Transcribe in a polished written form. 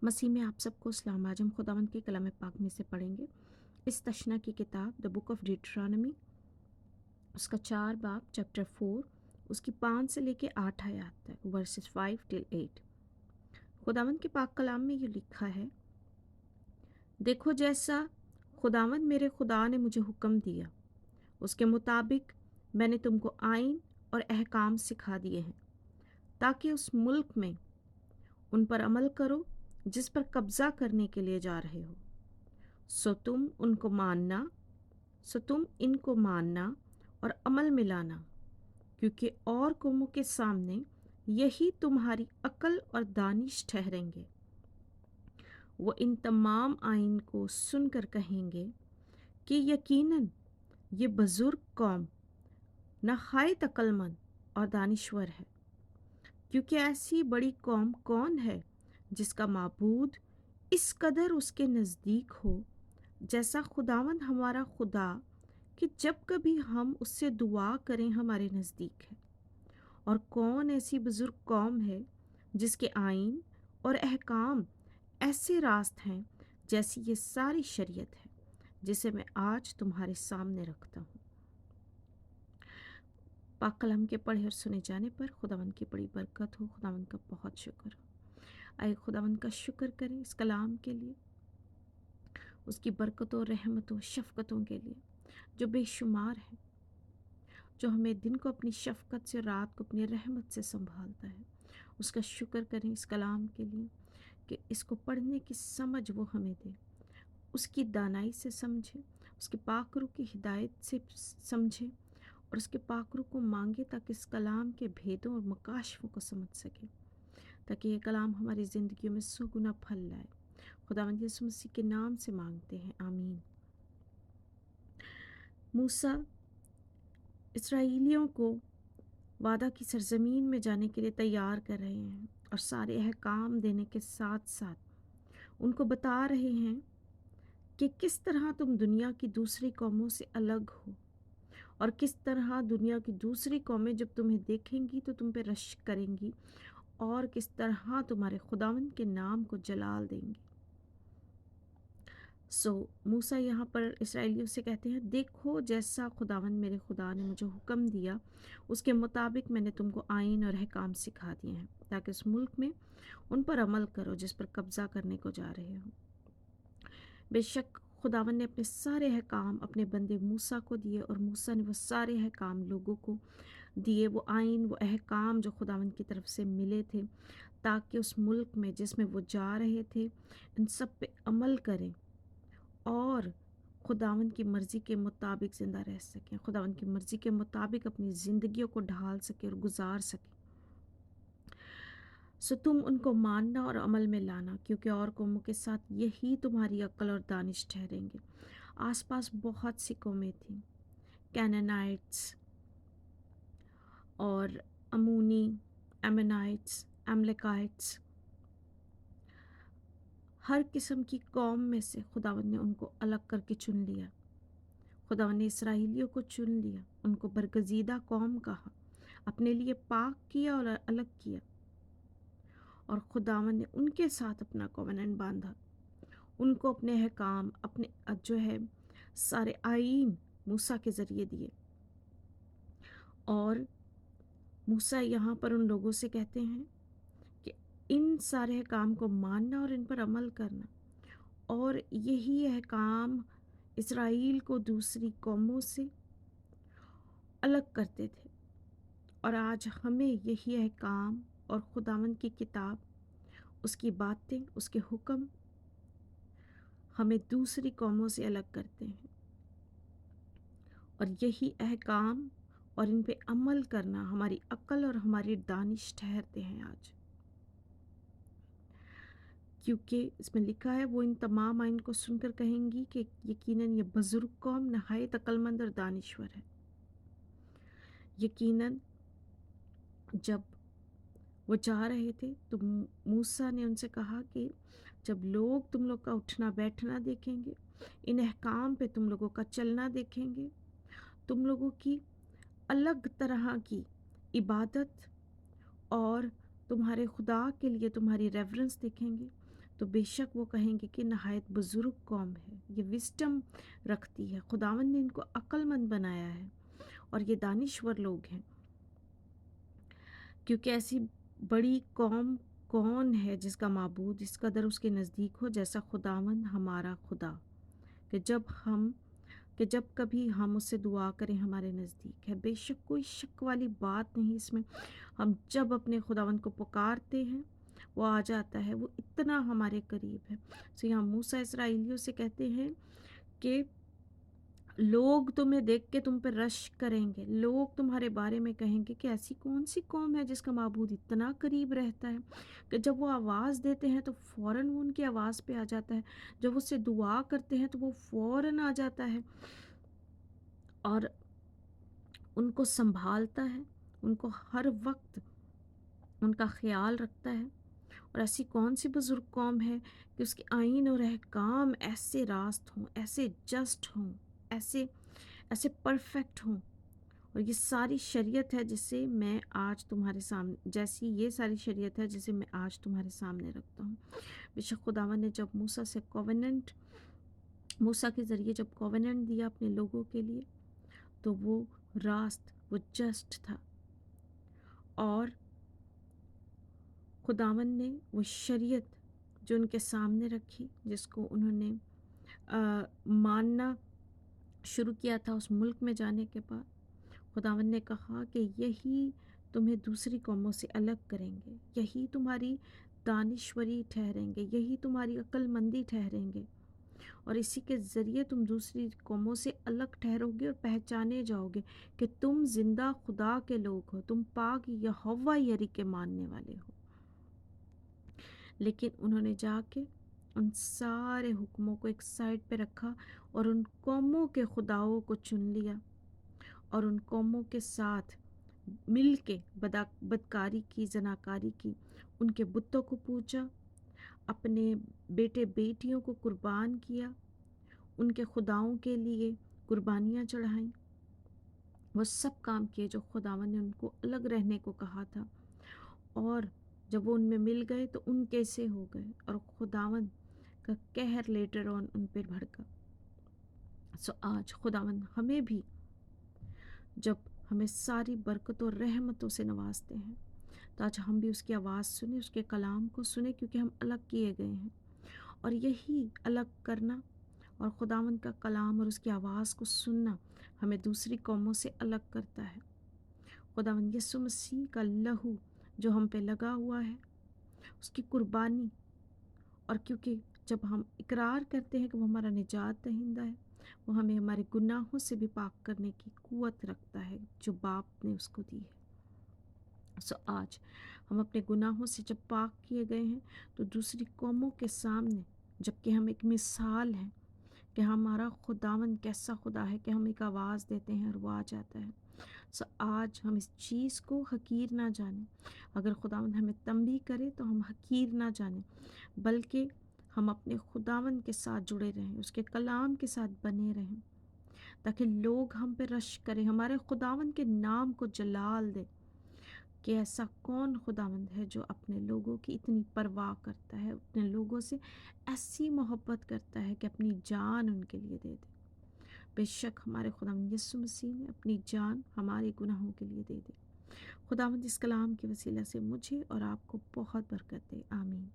मसीह में आप सबको सलाम। आज हम खुदावंद के कलाम पाक में से पढ़ेंगे इस तशना की किताब द बुक ऑफ डिट्रॉनमी, उसका 4 बाब चैप्टर 4, उसकी 5 से लेके 8 आयत तक, वर्सेस 5 till 8। खुदावंद के पाक कलाम में ये लिखा है, देखो जैसा खुदावंद मेरे खुदा ने मुझे हुक्म दिया उसके मुताबिक मैंने तुमको आइन और अहकाम सिखा दिए हैं, ताकि उस मुल्क में उन पर अमल करो जिस पर कब्ज़ा करने के लिए जा रहे हो। सो तुम इनको मानना और अमल में लाना, क्योंकि और कौमों के सामने यही तुम्हारी अक्ल और दानिश ठहरेंगे। वो इन तमाम आइन को सुनकर कहेंगे कि यकीनन ये बुजुर्ग कौम नहायत अक्लमंद और दानिश्वर है, क्योंकि ऐसी बड़ी कौम कौन है जिसका माबूद इस कदर उसके नज़दीक हो जैसा खुदावंद हमारा खुदा, कि जब कभी हम उससे दुआ करें हमारे नज़दीक है। और कौन ऐसी बुजुर्ग कौम है जिसके आइन और अहकाम ऐसे रास्त हैं जैसी ये सारी शरीयत है जिसे मैं आज तुम्हारे सामने रखता हूँ। पाक कलाम के पढ़े और सुने जाने पर खुदावंद की बड़ी बरकत हो। खुदावंद का बहुत शुक्र हो। आइए खुदावंद का शुक्र करें इस कलाम के लिए, उसकी बरकतों, रहमतों, शफ़क़तों के लिए जो बेशुमार है, जो हमें दिन को अपनी शफ़क़त से, रात को अपनी रहमत से संभालता है। उसका शुक्र करें इस कलाम के लिए कि इसको पढ़ने की समझ वो हमें दे, उसकी दानाई से समझे, उसके पाक रूह की हिदायत से समझे और उसके पाक रूह को मांगे, ताकि इस कलाम के भेदों और मकाशफों को समझ सके, ताकि ये कलाम हमारी ज़िंदगियों में सुगुना फल लाए। खुदावंद यीशु मसीह के नाम से मांगते हैं, आमीन। मूसा इसराइलियों को वादा की सरजमीन में जाने के लिए तैयार कर रहे हैं और सारे अहकाम देने के साथ साथ उनको बता रहे हैं कि किस तरह तुम दुनिया की दूसरी कौमों से अलग हो और किस तरह दुनिया की दूसरी कौमें जब तुम्हें देखेंगी तो तुम पे रश्क करेंगी और किस तरह तुम्हारे खुदावंद के नाम को जलाल देंगी। मूसा यहाँ पर इसराइलियों से कहते हैं, देखो जैसा खुदावंद मेरे खुदा ने मुझे हुक्म दिया उसके मुताबिक मैंने तुमको आइन और अहकाम सिखा दिए हैं, ताकि उस मुल्क में उन पर अमल करो जिस पर कब्ज़ा करने को जा रहे हो। बेशक खुदावंद ने अपने सारे अहकाम अपने बंदे मूसा को दिए और मूसा ने वो सारे अहकाम लोगों को दिए, वो आइन, वो अहकाम जो खुदावंद की तरफ से मिले थे, ताकि उस मुल्क में जिसमें वो जा रहे थे इन सब पे अमल करें और खुदावंद की मर्ज़ी के मुताबिक ज़िंदा रह सकें, खुदावंद की मर्ज़ी के मुताबिक अपनी ज़िंदगियों को ढाल सकें और गुजार सकें। तुम उनको मानना और अमल में लाना, क्योंकि और कौमों के साथ यही तुम्हारी अक्ल और दानिश ठहरेंगे। आसपास बहुत सी कौमें थीं, कैनानाइट्स और अमूनी, एमनाइट्स, एमलेकाइट्स, हर किस्म की कौम में से खुदावंद ने उनको अलग करके चुन लिया। खुदावंद ने इसराइलियों को चुन लिया, उनको बरगज़ीदा कौम कहा, अपने लिए पाक किया और अलग किया, और खुदावंद ने उनके साथ अपना कोवेनेंट बांधा, उनको अपने अहकाम, अपने जो है सारे आईन मूसा के ज़रिए दिए। और मूसा यहाँ पर उन लोगों से कहते हैं कि इन सारे अहकाम को मानना और इन पर अमल करना, और यही अहकाम इसराइल को दूसरी कौमों से अलग करते थे। और आज हमें यही अहकाम और खुदावंद की किताब, उसकी बातें, उसके हुक्म हमें दूसरी कौमों से अलग करते हैं, और यही अहकाम और इन पे अमल करना हमारी अक्ल और हमारी दानिश ठहरते हैं आज, क्योंकि इसमें लिखा है, वो इन तमाम आइन को सुनकर कहेंगी कि यकीनन ये बुजुर्ग कौम नहायत अक्लमंद और दानिश्वर है। यकीनन जब वो जा रहे थे तो मूसा ने उनसे कहा कि जब लोग तुम लोग का उठना बैठना देखेंगे, इन अहकाम पे तुम लोगों का चलना देखेंगे, तुम लोगों की अलग तरह की इबादत और तुम्हारे खुदा के लिए तुम्हारी रेवरेंस देखेंगे, تو بے شک وہ کہیں گے کہ نہایت بزرگ قوم ہے، یہ وزڈم رکھتی ہے، خداوند نے ان کو عقل مند بنایا ہے اور یہ دانشور لوگ ہیں، کیونکہ ایسی بڑی قوم کون ہے جس کا معبود اس قدر اس کے نزدیک ہو جیسا خداوند ہمارا خدا، کہ جب کبھی ہم اس سے دعا کریں ہمارے نزدیک ہے۔ بے شک کوئی شک والی بات نہیں اس میں، ہم جب اپنے خداوند کو پکارتے ہیں وہ آ جاتا ہے، وہ اتنا ہمارے قریب ہے۔ یہاں موسیٰ اسرائیلیوں سے کہتے ہیں کہ لوگ تمہیں دیکھ کے تم پہ رش کریں گے، لوگ تمہارے بارے میں کہیں گے کہ ایسی کون سی قوم ہے جس کا معبود اتنا قریب رہتا ہے کہ جب وہ آواز دیتے ہیں تو فوراً وہ ان کی آواز پہ آ جاتا ہے، جب اس سے دعا کرتے ہیں تو وہ فوراً آ جاتا ہے اور ان کو سنبھالتا ہے، ان کو ہر وقت ان کا خیال رکھتا ہے۔ اور ایسی کون سی بزرگ قوم ہے کہ اس کے آئین اور احکام ایسے راست ہوں، ایسے جسٹ ہوں، ایسے پرفیکٹ ہوں، اور یہ ساری شریعت ہے جسے میں آج تمہارے سامنے، جیسی یہ ساری شریعت ہے جسے میں آج تمہارے سامنے رکھتا ہوں۔ بے شک خداوند نے جب موسیٰ کے ذریعے جب کووننٹ دیا اپنے لوگوں کے لیے تو وہ راست، وہ جسٹ تھا، اور خداوند نے وہ شریعت جو ان کے سامنے رکھی، جس کو انہوں نے ماننا شروع کیا تھا اس ملک میں جانے کے بعد، خداوند نے کہا کہ یہی تمہیں دوسری قوموں سے الگ کریں گے، یہی تمہاری دانشوری ٹھہریں گے، یہی تمہاری عقل مندی ٹھہریں گے، اور اسی کے ذریعے تم دوسری قوموں سے الگ ٹھہرو گے اور پہچانے جاؤ گے کہ تم زندہ خدا کے لوگ ہو، تم پاک یہوہ یری کے ماننے والے ہو۔ لیکن انہوں نے جا کے ان سارے حکموں کو ایک سائڈ پہ رکھا اور ان قوموں کے خداؤں کو چن لیا اور ان قوموں کے ساتھ مل کے بدکاری کی، زناکاری کی، ان کے بتوں کو پوجا، اپنے بیٹے بیٹیوں کو قربان کیا، ان کے خداؤں کے لیے قربانیاں چڑھائیں، وہ سب کام کیے جو خداوند نے ان کو الگ رہنے کو کہا تھا۔ اور جب وہ ان میں مل گئے تو ان کیسے ہو گئے، اور خداوند کا قہر لیٹر آن ان پہ بھڑکا۔ آج خداوند ہمیں بھی جب ہمیں ساری برکتوں اور رحمتوں سے نوازتے ہیں تو آج ہم بھی اس کی آواز سنیں، اس کے کلام کو سنیں، کیونکہ ہم الگ کیے گئے ہیں، اور یہی الگ کرنا اور خداوند کا کلام اور اس کی آواز کو سننا ہمیں دوسری قوموں سے الگ کرتا ہے۔ خداوند یسوع مسیح کا لہو جو ہم پہ لگا ہوا ہے، اس کی قربانی، اور کیونکہ جب ہم اقرار کرتے ہیں کہ وہ ہمارا نجات دہندہ ہے، وہ ہمیں ہمارے گناہوں سے بھی پاک کرنے کی قوت رکھتا ہے جو باپ نے اس کو دی ہے۔ آج ہم اپنے گناہوں سے جب پاک کیے گئے ہیں تو دوسری قوموں کے سامنے، جبکہ ہم ایک مثال ہیں کہ ہمارا خداوند کیسا خدا ہے کہ ہم ایک آواز دیتے ہیں اور وہ آ جاتا ہے۔ آج ہم اس چیز کو حقیر نہ جانیں، اگر خداوند ہمیں تنبیہ کرے تو ہم حقیر نہ جانیں، بلکہ ہم اپنے خداوند کے ساتھ جڑے رہیں، اس کے کلام کے ساتھ بنے رہیں، تاکہ لوگ ہم پہ رش کریں، ہمارے خداوند کے نام کو جلال دے کہ ایسا کون خداوند ہے جو اپنے لوگوں کی اتنی پرواہ کرتا ہے، اپنے لوگوں سے ایسی محبت کرتا ہے کہ اپنی جان ان کے لیے دے دے۔ بے شک ہمارے خداوند یسوع مسیح نے اپنی جان ہمارے گناہوں کے لیے دے دی۔ خداوند اس کلام کے وسیلہ سے مجھے اور آپ کو بہت برکت دے، آمین۔